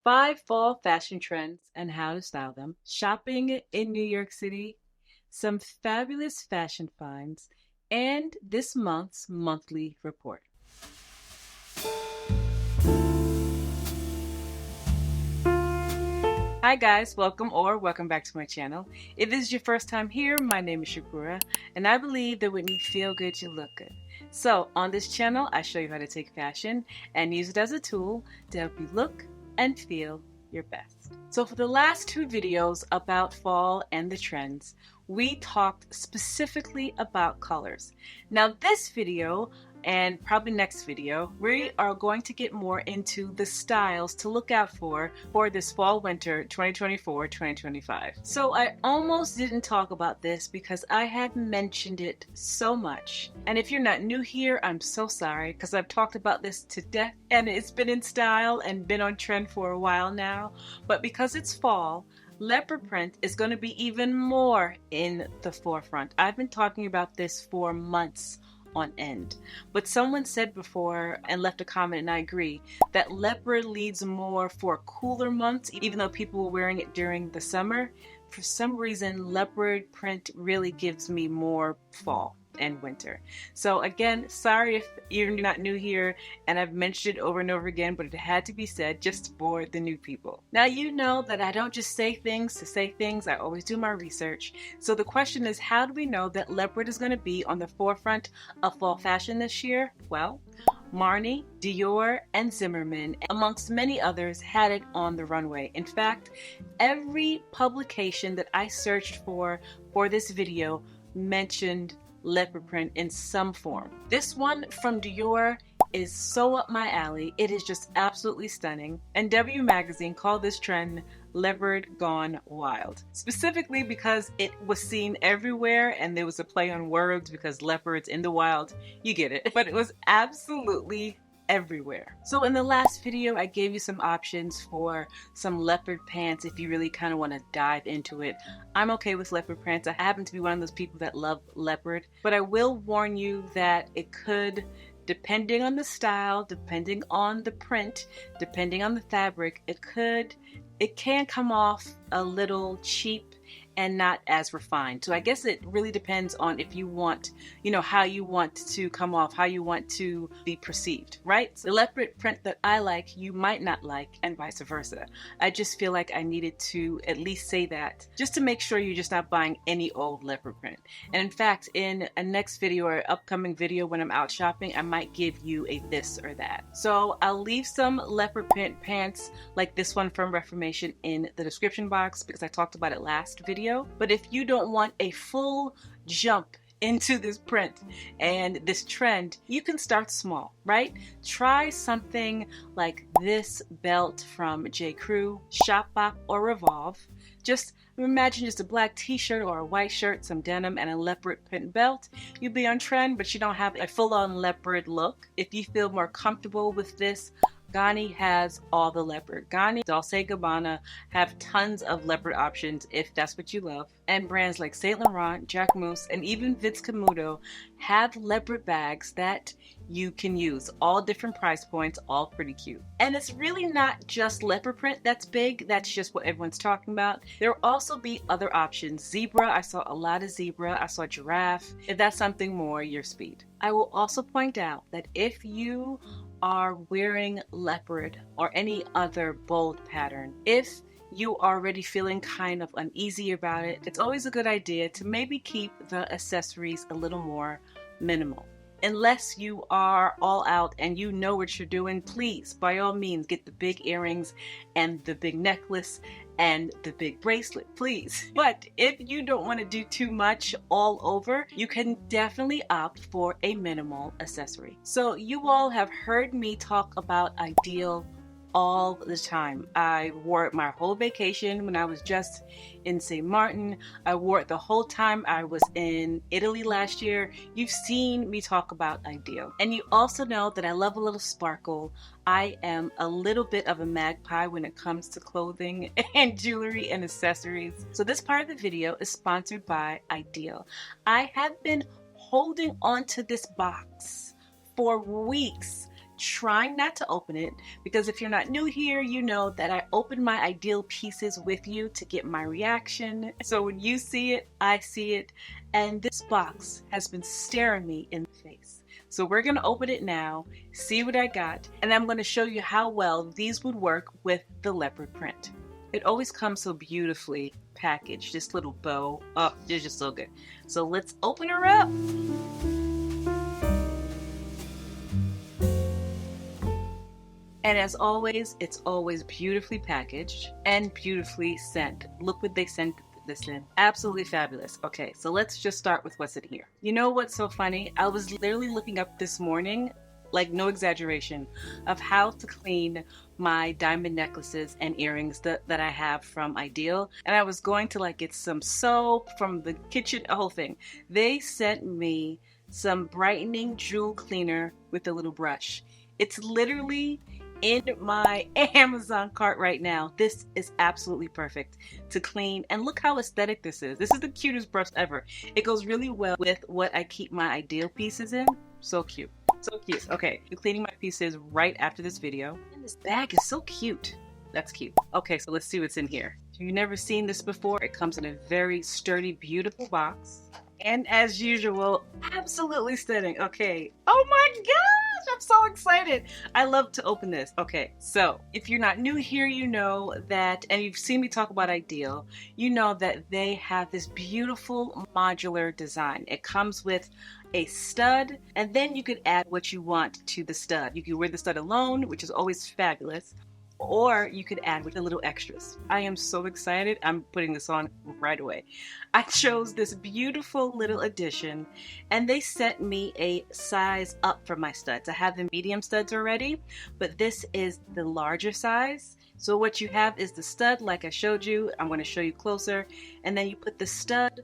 5 fall fashion trends and how to style them, shopping in New York City, some fabulous fashion finds, and this month's monthly report. Hi guys, welcome back to my channel. If this is your first time here, my name is Kura, and I believe that when you feel good, you look good. So on this channel, I show you how to take fashion and use it as a tool to help you look and feel your best. So for the last 2 videos about fall and the trends, we talked specifically about colors. Now this video, and probably next video, we are going to get more into the styles to look out for this fall winter 2024-2025. So I almost didn't talk about this because I have mentioned it so much. And if you're not new here, I'm so sorry because I've talked about this to death and it's been in style and been on trend for a while now. But because it's fall, leopard print is going to be even more in the forefront. I've been talking about this for months on end. But someone said before and left a comment, and I agree, that leopard leads more for cooler months, even though people were wearing it during the summer. For some reason, leopard print really gives me more fall and winter. So again, sorry if you're not new here and I've mentioned it over and over again, but it had to be said just for the new people. Now you know that I don't just say things to say things, I always do my research. So the question is, how do we know that leopard is going to be on the forefront of fall fashion this year? Well, Marni, Dior, and Zimmerman, amongst many others, had it on the runway. In fact, every publication that I searched for this video mentioned leopard print in some form. This one from Dior is so up my alley. It is just absolutely stunning. And W Magazine called this trend leopard gone wild, specifically because it was seen everywhere and there was a play on words because leopards in the wild, you get it. But it was absolutely everywhere. So in the last video, I gave you some options for some leopard pants if you really kind of want to dive into it. I'm okay with leopard pants. I happen to be one of those people that love leopard, but I will warn you that it could, depending on the style, depending on the print, depending on the fabric, it can come off a little cheap and not as refined. So I guess it really depends on if you want, how you want to come off, how you want to be perceived, right? The leopard print that I like, you might not like, and vice versa. I just feel like I needed to at least say that, just to make sure you're just not buying any old leopard print. And in fact, in a next video or upcoming video when I'm out shopping, I might give you a this or that. So I'll leave some leopard print pants like this one from Reformation in the description box because I talked about it last video. But if you don't want a full jump into this print and this trend, you can start small, right? Try something like this belt from J. Crew, Shop Bop, or Revolve. Just imagine just a black t-shirt or a white shirt, some denim, and a leopard print belt. You'd be on trend, but you don't have a full-on leopard look. If you feel more comfortable with this, Ganni has all the leopard. Ganni, Dolce & Gabbana have tons of leopard options if that's what you love. And brands like Saint Laurent, Jacquemus, and even Vince Camuto have leopard bags that you can use. All different price points, all pretty cute. And it's really not just leopard print that's big. That's just what everyone's talking about. There will also be other options. Zebra, I saw a lot of zebra. I saw giraffe. If that's something more your speed. I will also point out that if you are wearing leopard or any other bold pattern, if you are already feeling kind of uneasy about it, it's always a good idea to maybe keep the accessories a little more minimal. Unless you are all out and you know what you're doing, please, by all means, get the big earrings and the big necklace and the big bracelet, please. But if you don't want to do too much all over, you can definitely opt for a minimal accessory. So you all have heard me talk about Idyl all the time. I wore it my whole vacation when I was just in St. Martin. I wore it the whole time I was in Italy last year. You've seen me talk about Idyl. And you also know that I love a little sparkle. I am a little bit of a magpie when it comes to clothing and jewelry and accessories. So this part of the video is sponsored by Idyl. I have been holding on to this box for weeks, trying not to open it because if you're not new here, you know that I open my Idyl Pieces with you to get my reaction. So when you see it, I see it, and this box has been staring me in the face. So we're gonna open it now, see what I got, and I'm gonna show you how well these would work with the leopard print. It always comes so beautifully packaged, this little bow. Oh, it's just so good. So let's open her up. And as always, it's always beautifully packaged and beautifully sent. Look what they sent this in. Absolutely fabulous. Okay, so let's just start with what's in here. You know what's so funny? I was literally looking up this morning, like no exaggeration, of how to clean my diamond necklaces and earrings that I have from Idyl. And I was going to like get some soap from the kitchen, a whole thing. They sent me some brightening jewel cleaner with a little brush. It's literally in my Amazon cart right now. This is absolutely perfect to clean, and look how aesthetic this is. This is the cutest brush ever. It goes really well with what I keep my Idyl pieces in. So cute. So cute. Okay, I'm cleaning my pieces right after this video. And this bag is so cute. That's cute. Okay, so let's see what's in here. If you've never seen this before, it comes in a very sturdy, beautiful box. And as usual, absolutely stunning. Okay. Oh my gosh, I'm so excited. I love to open this. Okay, so if you're not new here, you know that, and you've seen me talk about Idyl, you know that they have this beautiful modular design. It comes with a stud, and then you could add what you want to the stud. You can wear the stud alone, which is always fabulous, or you could add with a little extras. I am so excited. I'm putting this on right away. I chose this beautiful little addition, and they sent me a size up for my studs. I have the medium studs already, but this is the larger size. So what you have is the stud like I showed you. I'm going to show you closer, and then you put the stud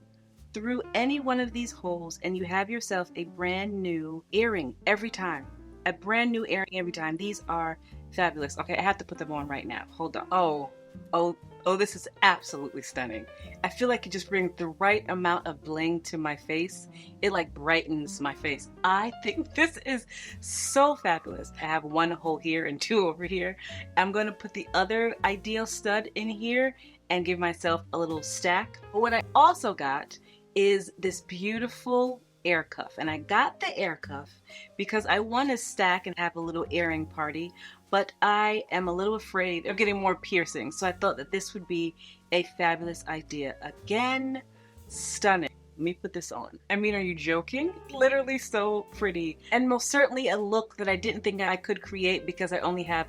through any one of these holes, and you have yourself a brand new earring every time. A brand new earring every time. These are fabulous. Okay, I have to put them on right now. Hold on. Oh, this is absolutely stunning. I feel like it just brings the right amount of bling to my face. It like brightens my face. I think this is so fabulous. I have one hole here and two over here. I'm going to put the other Idyl stud in here and give myself a little stack. But what I also got is this beautiful air cuff, and I got the air cuff because I want to stack and have a little earring party, but I am a little afraid of getting more piercings, so I thought that this would be a fabulous idea. Again, stunning. Let me put this on. I mean, are you joking? Literally so pretty, and most certainly a look that I didn't think I could create because I only have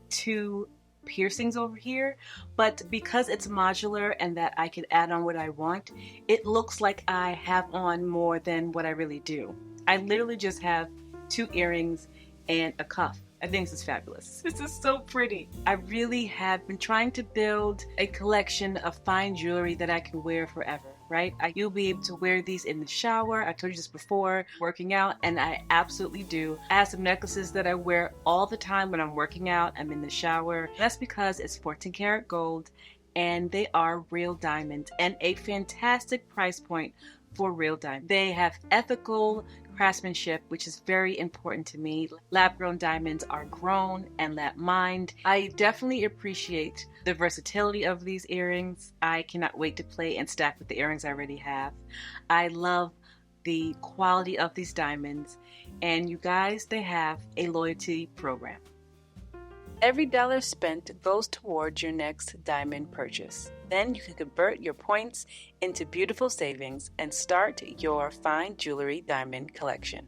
two piercings over here, but because it's modular and that I can add on what I want, it looks like I have on more than what I really do. I literally just have two earrings and a cuff. I think this is fabulous. This is so pretty. I really have been trying to build a collection of fine jewelry that I can wear forever, right? You'll be able to wear these in the shower. I told you this before, working out, and I absolutely do. I have some necklaces that I wear all the time when I'm working out. I'm in the shower. That's because it's 14 karat gold and they are real diamonds and a fantastic price point for real diamonds. They have ethical craftsmanship, which is very important to me. Lab-grown diamonds are grown and lab mined. I definitely appreciate the versatility of these earrings. I cannot wait to play and stack with the earrings I already have. I love the quality of these diamonds, and you guys, they have a loyalty program. Every dollar spent goes towards your next diamond purchase. Then you can convert your points into beautiful savings and start your fine jewelry diamond collection.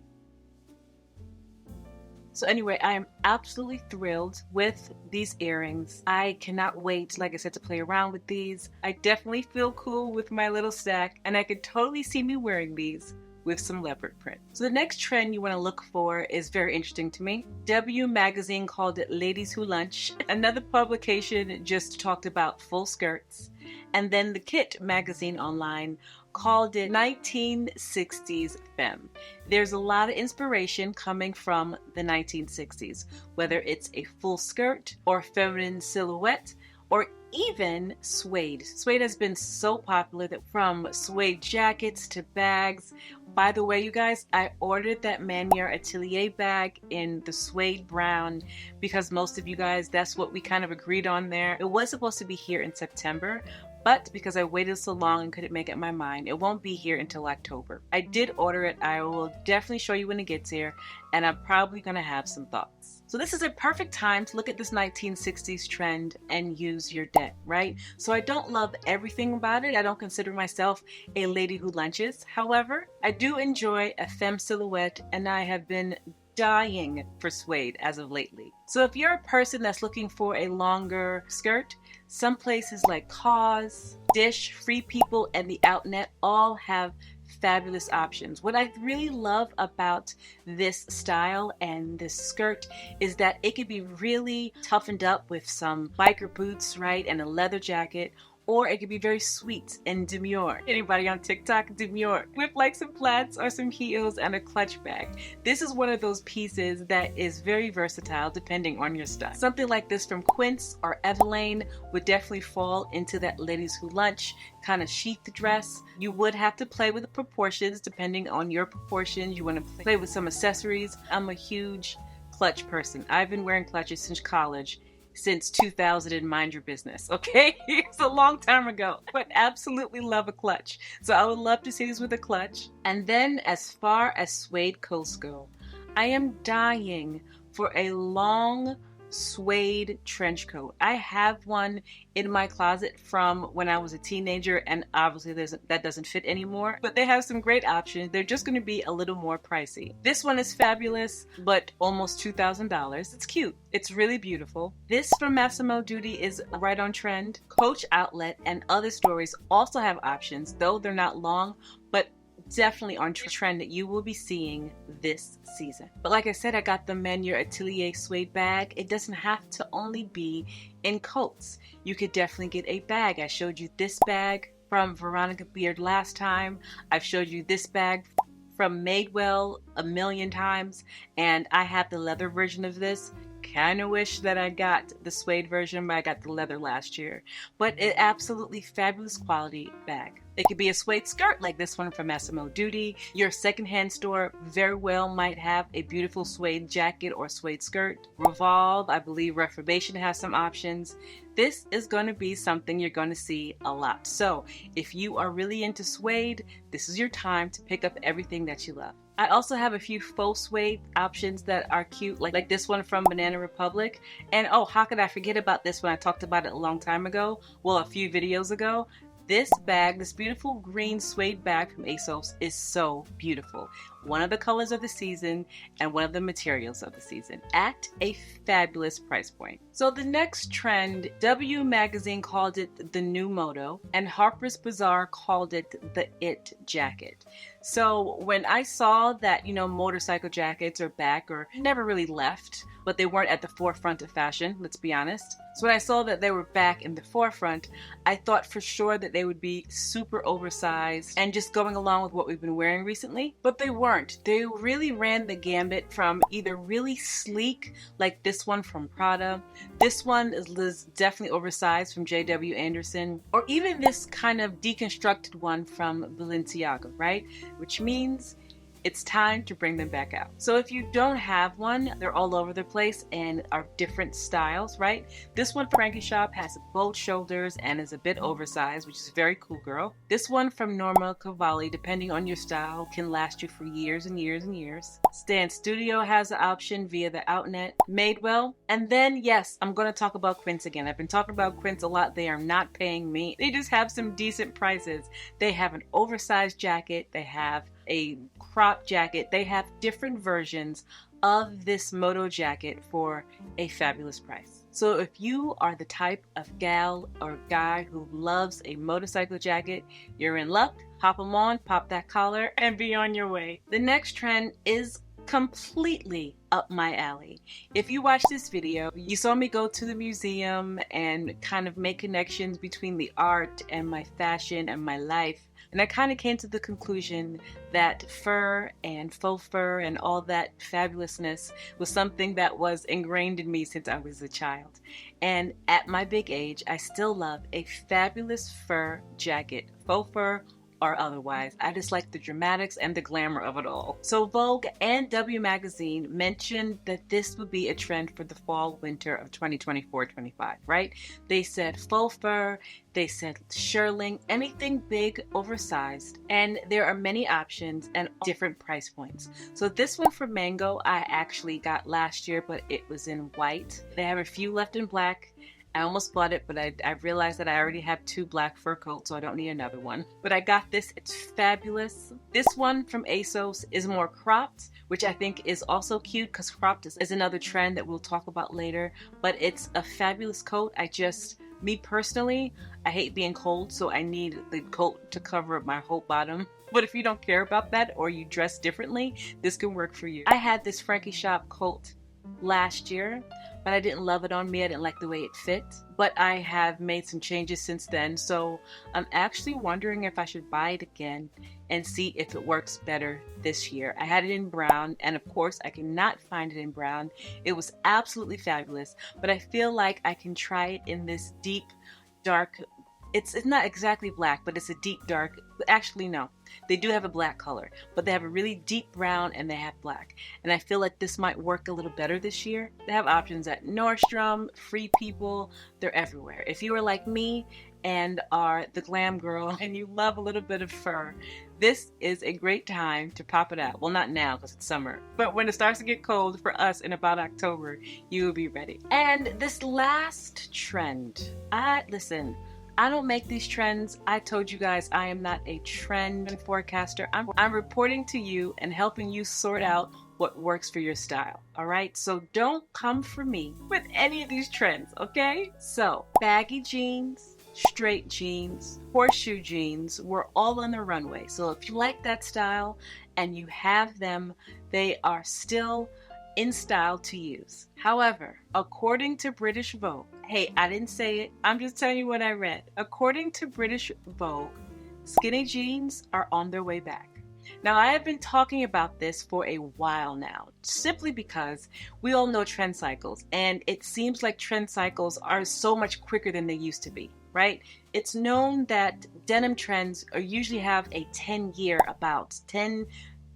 So anyway, I am absolutely thrilled with these earrings. I cannot wait, like I said, to play around with these. I definitely feel cool with my little stack, and I could totally see me wearing these with some leopard print. So the next trend you want to look for is very interesting to me. W magazine called it Ladies Who Lunch. Another publication just talked about full skirts. And then the Kit magazine online called it 1960s Femme. There's a lot of inspiration coming from the 1960s, whether it's a full skirt or feminine silhouette or even suede. Suede has been so popular, that from suede jackets to bags. By the way, you guys, I ordered that Manière Atelier bag in the suede brown because most of you guys, that's what we kind of agreed on there. It was supposed to be here in September, but because I waited so long and couldn't make up my mind, it won't be here until October. I did order it. I will definitely show you when it gets here, and I'm probably gonna have some thoughts. So this is a perfect time to look at this 1960s trend and use your D.E.T, right? So I don't love everything about it. I don't consider myself a lady who lunches. However, I do enjoy a femme silhouette, and I have been dying for suede as of lately. So if you're a person that's looking for a longer skirt, some places like Cause, Dish, Free People, and the Outnet all have fabulous options. What I really love about this style and this skirt is that it could be really toughened up with some biker boots, right, and a leather jacket, or it could be very sweet and demure. Anybody on TikTok? Demure. With like some plaids or some heels and a clutch bag. This is one of those pieces that is very versatile depending on your style. Something like this from Quince or Evelyn would definitely fall into that ladies who lunch kind of sheath dress. You would have to play with the proportions depending on your proportions. You want to play with some accessories. I'm a huge clutch person. I've been wearing clutches since college. Since 2000, and mind your business, okay? It's a long time ago, but absolutely love a clutch. So I would love to see this with a clutch. And then as far as suede coats go, I am dying for a long suede trench coat. I have one in my closet from when I was a teenager, and obviously that doesn't fit anymore, but they have some great options. They're just going to be a little more pricey. This one is fabulous, but almost $2,000. It's cute. It's really beautiful. This from Massimo Dutti is right on trend. Coach Outlet and Other Stories also have options, though they're not long, but definitely on trend that you will be seeing this season. But like I said, I got the Manière Atelier suede bag. It doesn't have to only be in coats. You could definitely get a bag. I showed you this bag from Veronica Beard last time. I've showed you this bag from Madewell a million times, and I have the leather version of this. Kind of wish that I got the suede version, but I got the leather last year. But it absolutely fabulous quality bag. It could be a suede skirt like this one from Massimo Dutti. Your secondhand store very well might have a beautiful suede jacket or suede skirt. Revolve, I believe Reformation has some options. This is going to be something you're going to see a lot. So if you are really into suede, this is your time to pick up everything that you love. I also have a few faux suede options that are cute, like this one from Banana Republic. And oh, how could I forget about this one? I talked about it a long time ago. Well, a few videos ago. This bag, this beautiful green suede bag from ASOS is so beautiful. One of the colors of the season and one of the materials of the season at a fabulous price point. So the next trend, W Magazine called it the new moto, and Harper's Bazaar called it the It jacket. So when I saw that, motorcycle jackets are back, or never really left, but they weren't at the forefront of fashion, let's be honest. So when I saw that they were back in the forefront, I thought for sure that they would be super oversized and just going along with what we've been wearing recently, but they weren't. They really ran the gambit from either really sleek, like this one from Prada, this one is definitely oversized from J.W. Anderson, or even this kind of deconstructed one from Balenciaga, right? Which means it's time to bring them back out. So if you don't have one, they're all over the place and are different styles, right? This one from Frankie Shop has both shoulders and is a bit oversized, which is very cool, girl. This one from Norma Cavalli, depending on your style, can last you for years and years and years. Stan Studio has an option via the Outnet. Madewell. And then, yes, I'm going to talk about Quince again. I've been talking about Quince a lot. They are not paying me. They just have some decent prices. They have an oversized jacket. They have a crop jacket. They have different versions of this moto jacket for a fabulous price. So if you are the type of gal or guy who loves a motorcycle jacket, you're in luck. Hop them on, pop that collar, and be on your way. The next trend is completely up my alley. If you watched this video, you saw me go to the museum and kind of make connections between the art and my fashion and my life. And I kind of came to the conclusion that fur and faux fur and all that fabulousness was something that was ingrained in me since I was a child. And at my big age, I still love a fabulous fur jacket, faux fur or otherwise. I just like the dramatics and the glamour of it all. So Vogue and W Magazine mentioned that this would be a trend for the fall winter of 2024-25, right? They said faux fur, they said shearling, anything big, oversized, and there are many options and different price points. So this one from Mango I actually got last year, but it was in white. They have a few left in black. I almost bought it, but I realized that I already have 2 black fur coats, so I don't need another one. But I got this. It's fabulous. This one from ASOS is more cropped, which I think is also cute because cropped is another trend that we'll talk about later. But it's a fabulous coat. Me personally, I hate being cold, so I need the coat to cover up my whole bottom. But if you don't care about that or you dress differently, this can work for you. I had this Frankie Shop coat last year, but I didn't love it on me. I didn't like the way it fit, but I have made some changes since then, so I'm actually wondering if I should buy it again and see if it works better this year. I had it in brown, and of course I cannot find it in brown. It was absolutely fabulous, but I feel like I can try it in this deep dark, it's not exactly black, but it's a deep dark. Actually, no, they do have a black color, but they have a really deep brown and they have black. And I feel like this might work a little better this year. They have options at Nordstrom, Free People, they're everywhere. If you are like me and are the glam girl and you love a little bit of fur, this is a great time to pop it out. Well, not now because it's summer, but when it starts to get cold for us in about October, you will be ready. And this last trend, listen, I don't make these trends. I told you guys I am not a trend forecaster. I'm reporting to you and helping you sort out what works for your style. All right, so don't come for me with any of these trends, okay? So baggy jeans, straight jeans, horseshoe jeans were all on the runway. So if you like that style and you have them, they are still in style to use. However, according to British Vogue, hey, I didn't say it, I'm just telling you what I read. According to British Vogue, skinny jeans are on their way back. Now, I have been talking about this for a while now, simply because we all know trend cycles, and it seems like trend cycles are so much quicker than they used to be, right? It's known that denim trends usually have a 10-year, about 10,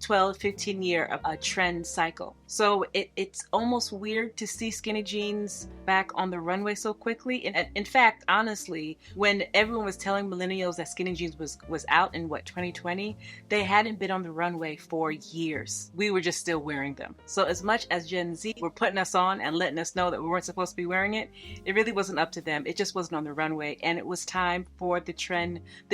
12, 15 year of a trend cycle. So it's almost weird to see skinny jeans back on the runway so quickly. And in fact, honestly, when everyone was telling millennials that skinny jeans was out in 2020, they hadn't been on the runway for years. We were just still wearing them. So as much as Gen Z were putting us on and letting us know that we weren't supposed to be wearing it, it really wasn't up to them. It just wasn't on the runway, and it was time for the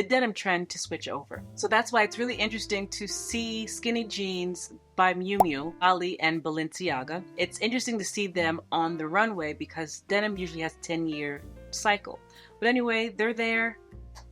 denim trend to switch over. So that's why it's really interesting to see skinny jeans by Miu Miu, Ali, and Balenciaga. It's interesting to see them on the runway because denim usually has a 10-year cycle. But anyway, they're there.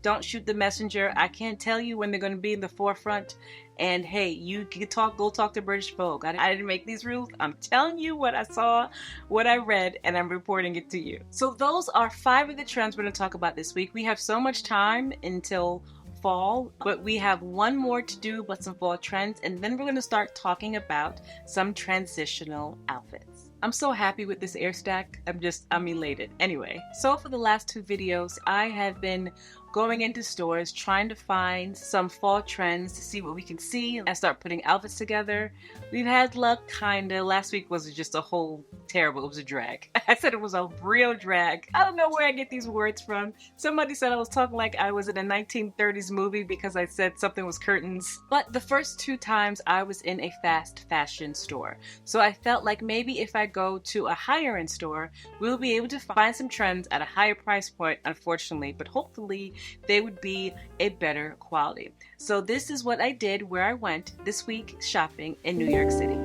Don't shoot the messenger. I can't tell you when they're going to be in the forefront. And hey, you can go talk to British Vogue. I didn't make these rules. I'm telling you what I saw, what I read, and I'm reporting it to you. So those are 5 of the trends we're going to talk about this week. We have so much time until fall, but we have one more to do but some fall trends, and then we're going to start talking about some transitional outfits. I'm so happy with this air stack. I'm elated. Anyway, so for the last 2 videos, I have been going into stores trying to find some fall trends to see what we can see and start putting outfits together. We've had luck, kinda. Last week was just a whole terrible, it was a drag. I said it was a real drag. I don't know where I get these words from. Somebody said I was talking like I was in a 1930s movie because I said something was curtains. But the first 2 times I was in a fast fashion store. So I felt like maybe if I go to a higher end store, we'll be able to find some trends at a higher price point, unfortunately, but hopefully they would be a better quality. So this is what I did where I went this week shopping in New York City.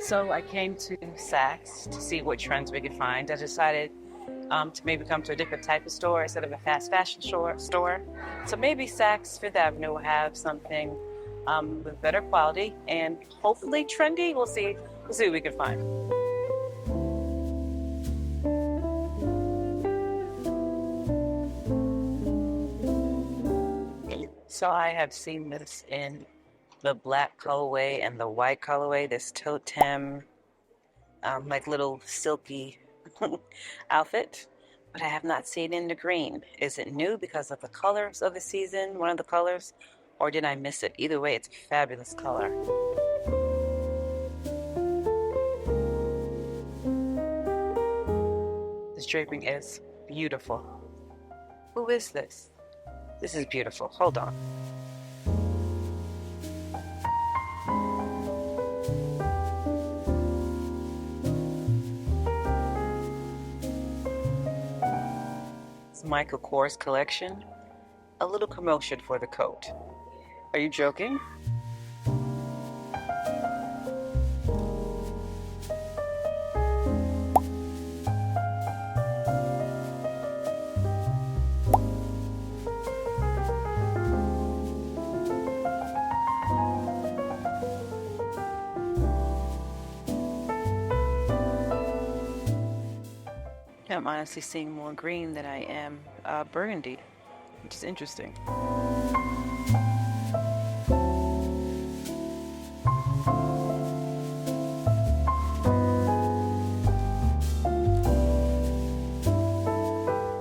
So I came to Saks to see what trends we could find. I decided to maybe come to a different type of store instead of a fast fashion store. So maybe Saks Fifth Avenue will have something with better quality and hopefully trendy. We'll see. We'll see what we can find. So I have seen this in the black colorway and the white colorway. This totem, like little silky outfit, but I have not seen it in the green. Is it new because of the colors of the season, one of the colors, or did I miss it? Either way, it's a fabulous color. This draping is beautiful. Who is this? This is beautiful. Hold on. It's Michael Kors collection. A little commotion for the coat. Are you joking? I'm honestly seeing more green than I am burgundy, which is interesting.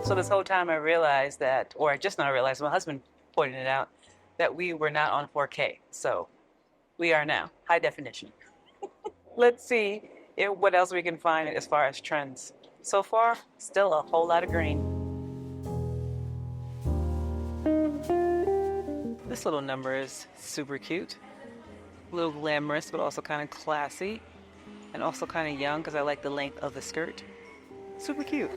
So this whole time I realized that, or I just now realized, my husband pointed it out, that we were not on 4K. So we are now, high definition. Let's see what else we can find as far as trends. So far, still a whole lot of green. This little number is super cute. A little glamorous, but also kind of classy. And also kind of young because I like the length of the skirt. Super cute.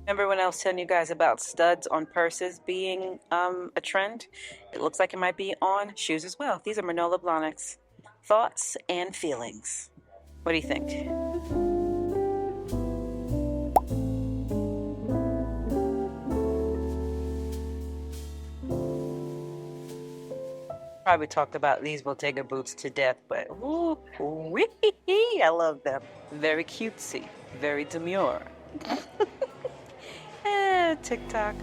Remember when I was telling you guys about studs on purses being a trend? It looks like it might be on shoes as well. These are Manolo Blahnik's thoughts and feelings. What do you think? Probably talked about these Bottega boots to death, but ooh, I love them. Very cutesy, very demure. TikTok.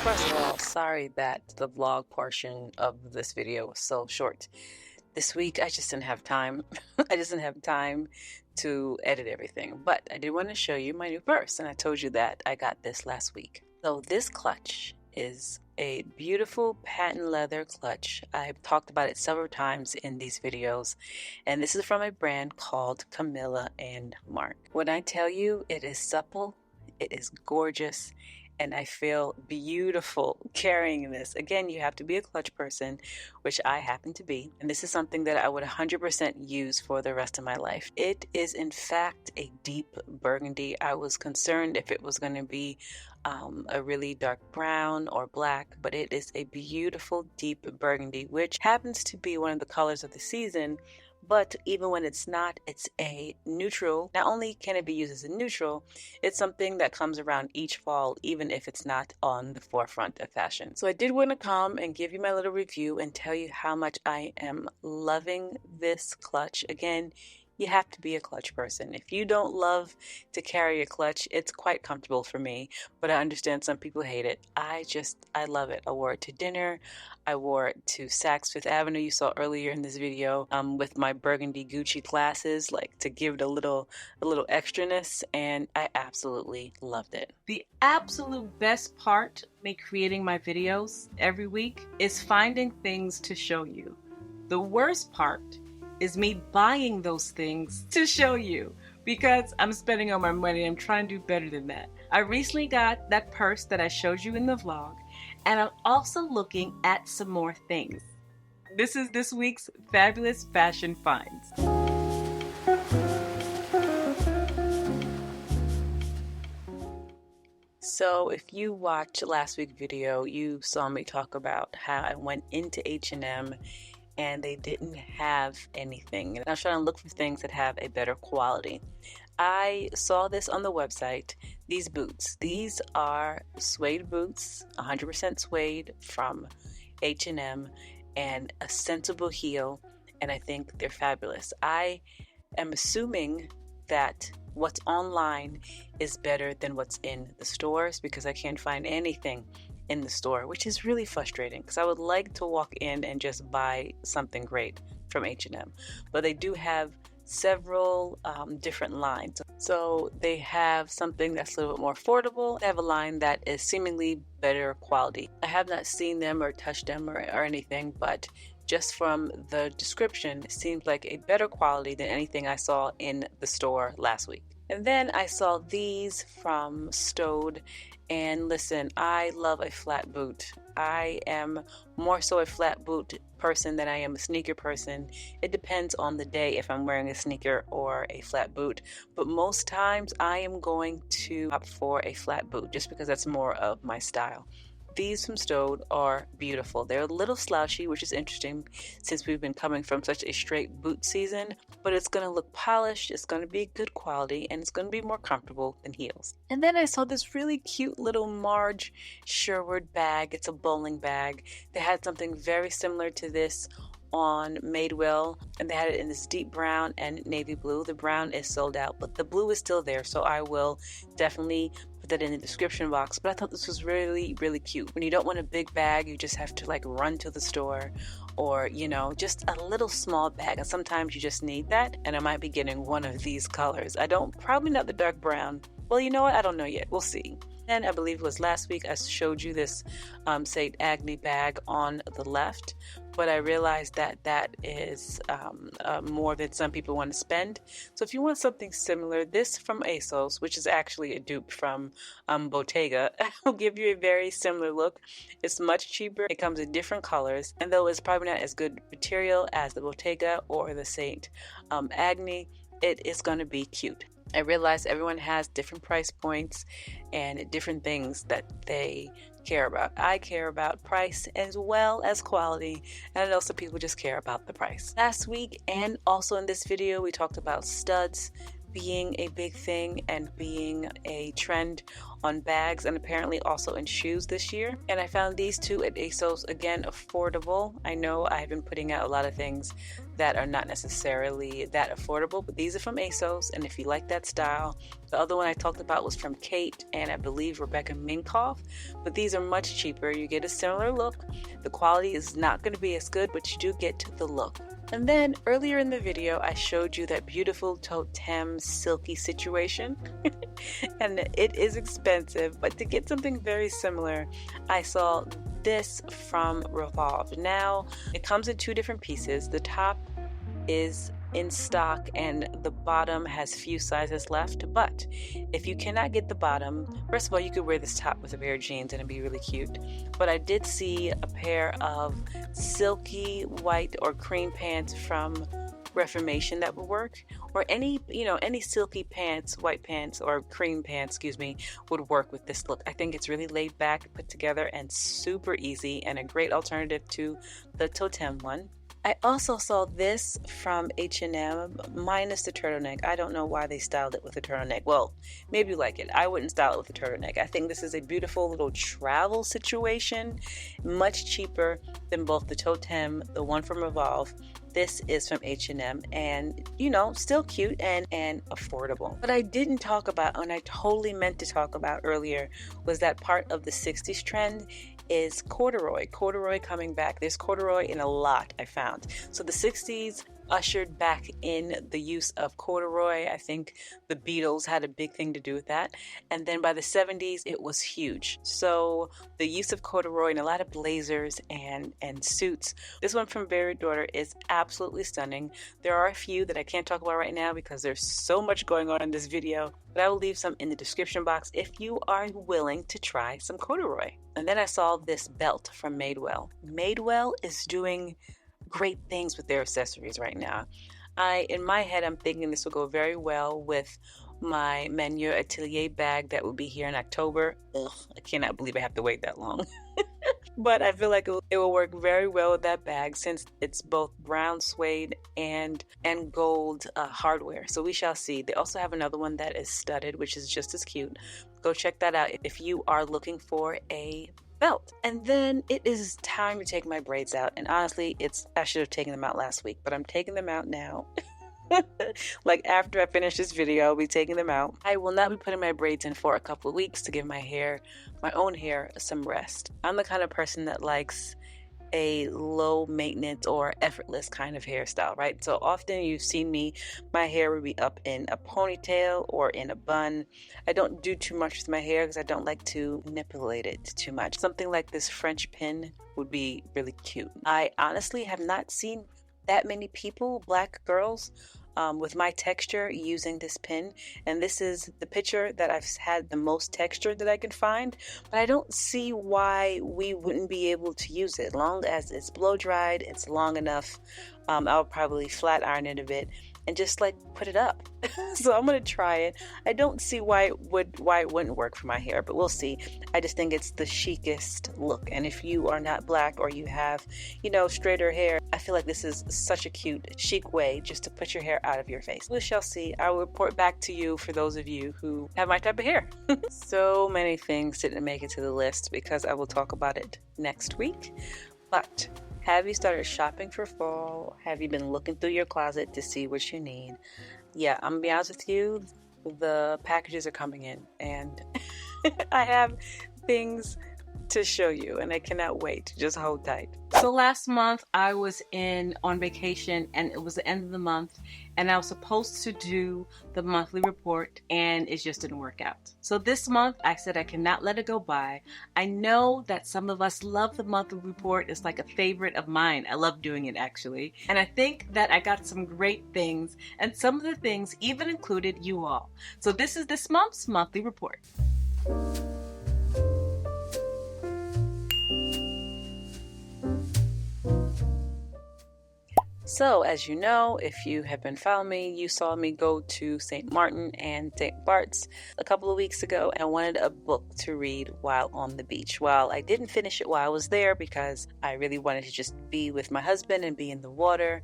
First of all, sorry that the vlog portion of this video was so short. This week, I just didn't have time. I just didn't have time to edit everything. But I did want to show you my new purse, and I told you that I got this last week. So this clutch is a beautiful patent leather clutch. I've talked about it several times in these videos, and this is from a brand called Camilla and Marc. When I tell you it is supple, it is gorgeous, and I feel beautiful carrying this. Again, you have to be a clutch person, which I happen to be, and this is something that I would 100% use for the rest of my life. It is in fact a deep burgundy. I was concerned if it was going to be a really dark brown or black, but it is a beautiful deep burgundy, which happens to be one of the colors of the season. But even when it's not, it's a neutral. Not only can it be used as a neutral, it's something that comes around each fall, even if it's not on the forefront of fashion. So I did want to come and give you my little review and tell you how much I am loving this clutch. Again, you have to be a clutch person. If you don't love to carry a clutch, it's quite comfortable for me, but I understand some people hate it. I love it. I wore it to dinner. I wore it to Saks Fifth Avenue, you saw earlier in this video, with my burgundy Gucci glasses, like to give it a little extraness, and I absolutely loved it. The absolute best part of me creating my videos every week is finding things to show you. The worst part is me buying those things to show you, because I'm spending all my money. I'm trying to do better than that. I recently got that purse that I showed you in the vlog, and I'm also looking at some more things. This is this week's fabulous fashion finds. So if you watched last week's video, you saw me talk about how I went into H&M and they didn't have anything. And I was trying to look for things that have a better quality. I saw this on the website, these boots. These are suede boots, 100% suede from H&M, and a sensible heel, and I think they're fabulous. I am assuming that what's online is better than what's in the stores, because I can't find anything in the store, which is really frustrating, because I would like to walk in and just buy something great from H&M, but they do have several different lines. So they have something that's a little bit more affordable. They have a line that is seemingly better quality. I have not seen them or touched them or anything, but just from the description, it seems like a better quality than anything I saw in the store last week. And then I saw these from Stowed, and listen, I love a flat boot. I am more so a flat boot person than I am a sneaker person. It depends on the day if I'm wearing a sneaker or a flat boot, but most times I am going to opt for a flat boot just because that's more of my style. These from Stowed are beautiful. They're a little slouchy, which is interesting since we've been coming from such a straight boot season, but it's going to look polished, it's going to be good quality, and it's going to be more comfortable than heels. And then I saw this really cute little Marge Sherwood bag. It's a bowling bag. They had something very similar to this on Madewell, and they had it in this deep brown and navy blue. The brown is sold out, but the blue is still there, so I will definitely put that in the description box. But I thought this was really, really cute. When you don't want a big bag, you just have to like run to the store, or just a little small bag, and sometimes you just need that. And I might be getting one of these colors. Probably not the dark brown. Well, you know what, I don't know yet, we'll see. And I believe it was last week I showed you this St. Agni bag on the left, but I realized that is more than some people want to spend. So if you want something similar, this from ASOS, which is actually a dupe from Bottega, will give you a very similar look. It's much cheaper. It comes in different colors, and though it's probably not as good material as the Bottega or the St. Agni, it is going to be cute. I realize everyone has different price points and different things that they care about. I care about price as well as quality, and I know some people just care about the price. Last week and also in this video, we talked about studs. being a big thing and being a trend on bags and apparently also in shoes this year. And I found these two at ASOS, again, affordable. I know I've been putting out a lot of things that are not necessarily that affordable, but these are from ASOS, and if you like that style. The other one I talked about was from Kate and I believe Rebecca Minkoff, but these are much cheaper. You get a similar look. The quality is not going to be as good, but you do get the look. And then earlier in the video, I showed you that beautiful totem silky situation. And it is expensive, but to get something very similar, I saw this from Revolve. Now, it comes in two different pieces. The top is in stock and the bottom has few sizes left, but if you cannot get the bottom, first of all, you could wear this top with a pair of jeans and it'd be really cute. But I did see a pair of silky white or cream pants from Reformation that would work, or any silky pants, white pants or cream pants, would work with this look. I think it's really laid back, put together, and super easy, and a great alternative to the totem one. I also saw this from H&M minus the turtleneck. I don't know why they styled it with a turtleneck. Well, maybe you like it. I wouldn't style it with a turtleneck. I think this is a beautiful little travel situation, much cheaper than both the totem, the one from Revolve. This is from H&M, and still cute and affordable. What I didn't talk about, and I totally meant to talk about earlier, was that part of the 60s trend is corduroy. Corduroy coming back. There's corduroy in a lot, I found. So the 60s ushered back in the use of corduroy. I think the Beatles had a big thing to do with that. And then by the 70s, it was huge. So the use of corduroy in a lot of blazers and suits. This one from Very Daughter is absolutely stunning. There are a few that I can't talk about right now because there's so much going on in this video, but I will leave some in the description box if you are willing to try some corduroy. And then I saw this belt from Madewell. Madewell is doing great things with their accessories right now. In my head, I'm thinking this will go very well with my Menu Atelier bag that will be here in October. Ugh, I cannot believe I have to wait that long. But I feel like it will work very well with that bag since it's both brown suede and gold hardware. So we shall see. They also have another one that is studded, which is just as cute. Go check that out if you are looking for a belt. And then it is time to take my braids out, and honestly, I should have taken them out last week, but I'm taking them out now. Like after I finish this video, I'll be taking them out. I will not be putting my braids in for a couple of weeks to give my own hair some rest. I'm the kind of person that likes a low maintenance or effortless kind of hairstyle, right? So often you've seen my hair would be up in a ponytail or in a bun. I don't do too much with my hair because I don't like to manipulate it too much. Something like this French pin would be really cute. I honestly have not seen that many people, black girls, with my texture using this pin, and this is the picture that I've had the most texture that I can find, but I don't see why we wouldn't be able to use it. As long as it's blow dried, it's long enough, I'll probably flat iron it a bit and just like put it up. So I'm gonna try it. I don't see why it wouldn't work for my hair, but we'll see. I just think it's the chicest look, and if you are not black or you have straighter hair, I feel like this is such a cute chic way just to put your hair out of your face. We shall see. I will report back to you for those of you who have my type of hair. So many things didn't make it to the list because I will talk about it next week, but have you started shopping for fall? Have you been looking through your closet to see what you need? Yeah, I'm gonna be honest with you, the packages are coming in and I have things to show you and I cannot wait. Just hold tight. So last month I was on vacation and it was the end of the month and I was supposed to do the monthly report and it just didn't work out. So this month I said I cannot let it go by. I know that some of us love the monthly report. It's like a favorite of mine. I love doing it actually. And I think that I got some great things, and some of the things even included you all. So this is this month's monthly report. So as you know, if you have been following me, you saw me go to St. Martin and St. Bart's a couple of weeks ago, and I wanted a book to read while on the beach. Well, I didn't finish it while I was there because I really wanted to just be with my husband and be in the water.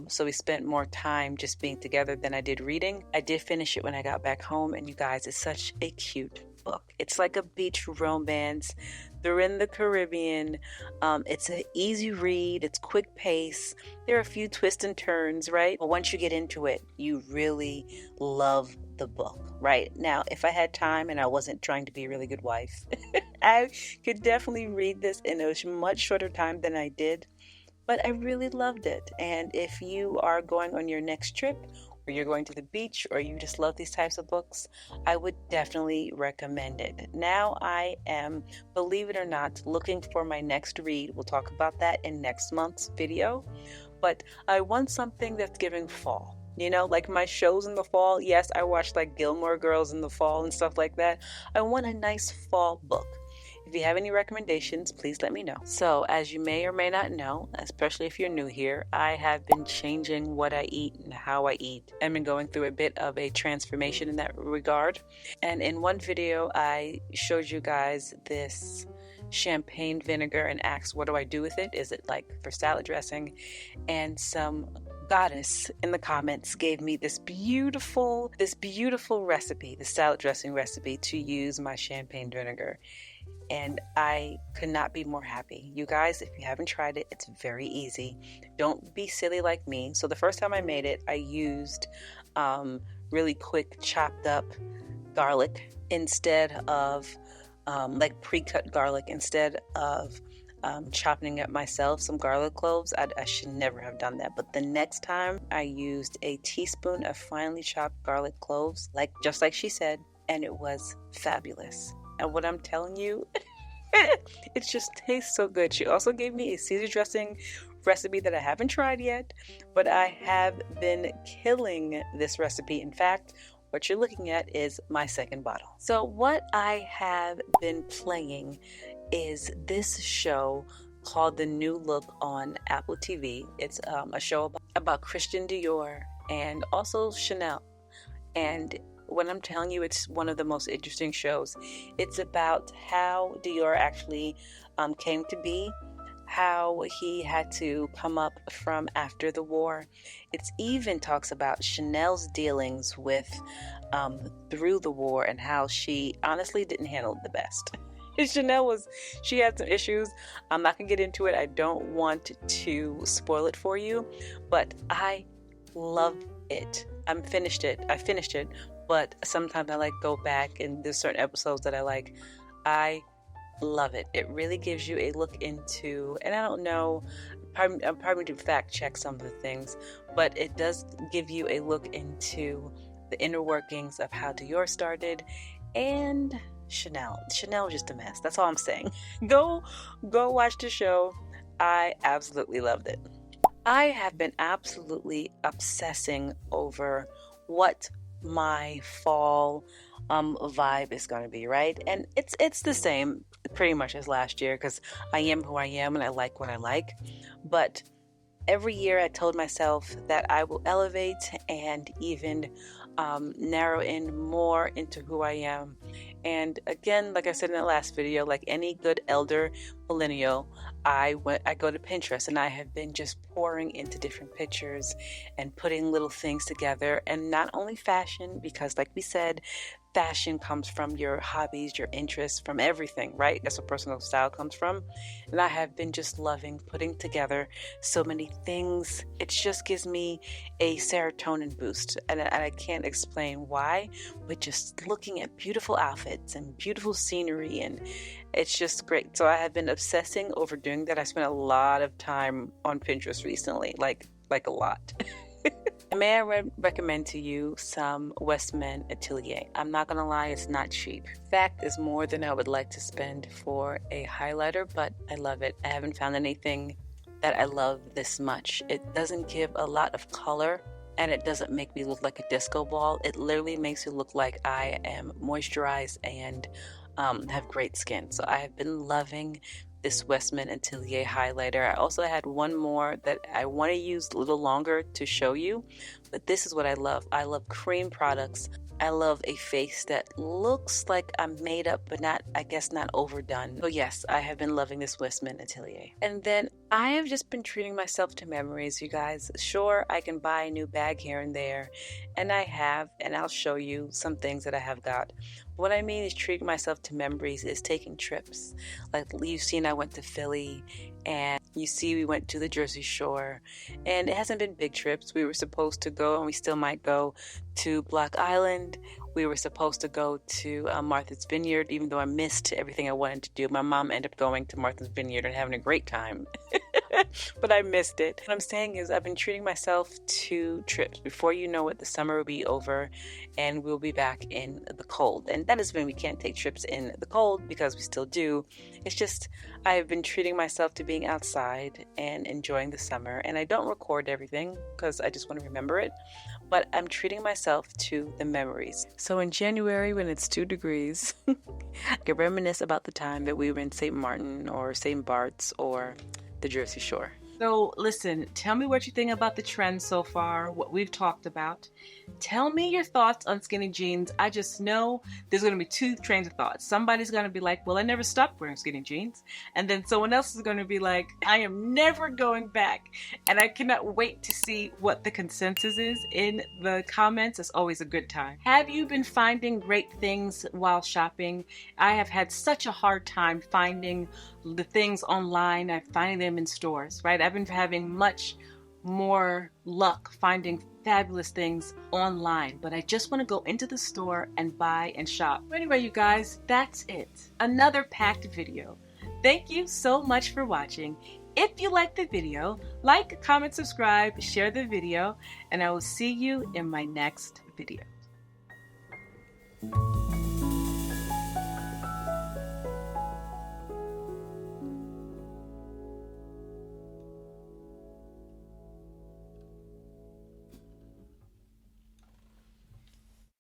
So we spent more time just being together than I did reading. I did finish it when I got back home, and you guys, it's such a cute book. It's like a beach romance. They're in the Caribbean. It's an easy read. It's quick pace. There are a few twists and turns, right? But once you get into it, you really love the book, right? Now, if I had time and I wasn't trying to be a really good wife, I could definitely read this in a much shorter time than I did. But I really loved it. And if you are going on your next trip, or you're going to the beach, or you just love these types of books, I would definitely recommend it. Now I am, believe it or not, looking for my next read. We'll talk about that in next month's video. But I want something that's giving fall. You know, like my shows in the fall. Yes, I watch like Gilmore Girls in the fall and stuff like that. I want a nice fall book. If you have any recommendations, please let me know. So, as you may or may not know, especially if you're new here, I have been changing what I eat and how I eat. I've been going through a bit of a transformation in that regard. And in one video, I showed you guys this champagne vinegar and asked, what do I do with it? Is it like for salad dressing? And some goddess in the comments gave me this beautiful recipe, the salad dressing recipe to use my champagne vinegar. And I could not be more happy. You guys, if you haven't tried it, it's very easy. Don't be silly like me. So the first time I made it, I used really quick chopped up garlic instead of like pre-cut garlic instead of chopping up myself some garlic cloves. I should never have done that. But the next time I used a teaspoon of finely chopped garlic cloves, just like she said, and it was fabulous. And what I'm telling you, it just tastes so good. She also gave me a Caesar dressing recipe that I haven't tried yet, but I have been killing this recipe. In fact, what you're looking at is my second bottle. So what I have been playing is this show called The New Look on Apple TV. It's a show about Christian Dior and also Chanel. And when I'm telling you, it's one of the most interesting shows. It's about how Dior actually came to be, how he had to come up from after the war. It even talks about Chanel's dealings with through the war and how she honestly didn't handle it the best. She had some issues. I'm not gonna get into it. I don't want to spoil it for you, but I love it. I finished it, but sometimes I like go back and there's certain episodes that I like. I love it. It really gives you a look into, and I don't know, I'm probably to fact check some of the things, but it does give you a look into the inner workings of how Dior started and Chanel. Chanel was just a mess. That's all I'm saying. Go watch the show. I absolutely loved it. I have been absolutely obsessing over what my fall vibe is going to be, right? And it's the same pretty much as last year because I am who I am and I like what I like. But every year I told myself that I will elevate and even narrow in more into who I am. And again, like I said in the last video, like any good elder millennial, I go to Pinterest and I have been just pouring into different pictures and putting little things together. And not only fashion, because like we said, fashion comes from your hobbies, your interests, from everything, right? That's where personal style comes from. And I have been just loving putting together so many things. It just gives me a serotonin boost. And I can't explain why, but just looking at beautiful outfits and beautiful scenery, and it's just great. So I have been obsessing over doing that. I spent a lot of time on Pinterest recently, like a lot. May I recommend to you some Westman Atelier? I'm not gonna lie, it's not cheap. Fact is more than I would like to spend for a highlighter, but I love it. I haven't found anything that I love this much. It doesn't give a lot of color and it doesn't make me look like a disco ball. It literally makes it look like I am moisturized and have great skin. So I have been loving this Westman Atelier highlighter. I also had one more that I want to use a little longer to show you, but this is what I love. I love cream products. I love a face that looks like I'm made up, but not, I guess, not overdone. So yes, I have been loving this Westman Atelier. And then I have just been treating myself to memories, you guys. Sure, I can buy a new bag here and there, and I have, and I'll show you some things that I have got. What I mean is treating myself to memories is taking trips. Like you've seen, I went to Philly, and you see we went to the Jersey Shore, and it hasn't been big trips. We were supposed to go, and we still might go, to Block Island. We were supposed to go to Martha's Vineyard, even though I missed everything I wanted to do. My mom ended up going to Martha's Vineyard and having a great time. But I missed it. What I'm saying is I've been treating myself to trips. Before you know it, the summer will be over and we'll be back in the cold. And that doesn't mean we can't take trips in the cold, because we still do. It's just I've been treating myself to being outside and enjoying the summer. And I don't record everything because I just want to remember it. But I'm treating myself to the memories. So in January, when it's 2 degrees, I can reminisce about the time that we were in St. Martin or St. Bart's or the Jersey Shore. So listen, tell me what you think about the trend so far, what we've talked about. Tell me your thoughts on skinny jeans. I just know there's going to be 2 trains of thought. Somebody's going to be like, well, I never stopped wearing skinny jeans. And then someone else is going to be like, I am never going back. And I cannot wait to see what the consensus is in the comments. It's always a good time. Have you been finding great things while shopping? I have had such a hard time finding the things online. I'm finding them in stores, right? I've been having much more luck finding fabulous things online, but I just want to go into the store and buy and shop. Anyway, you guys, that's it. Another packed video. Thank you so much for watching. If you liked the video, like, comment, subscribe, share the video, and I will see you in my next video.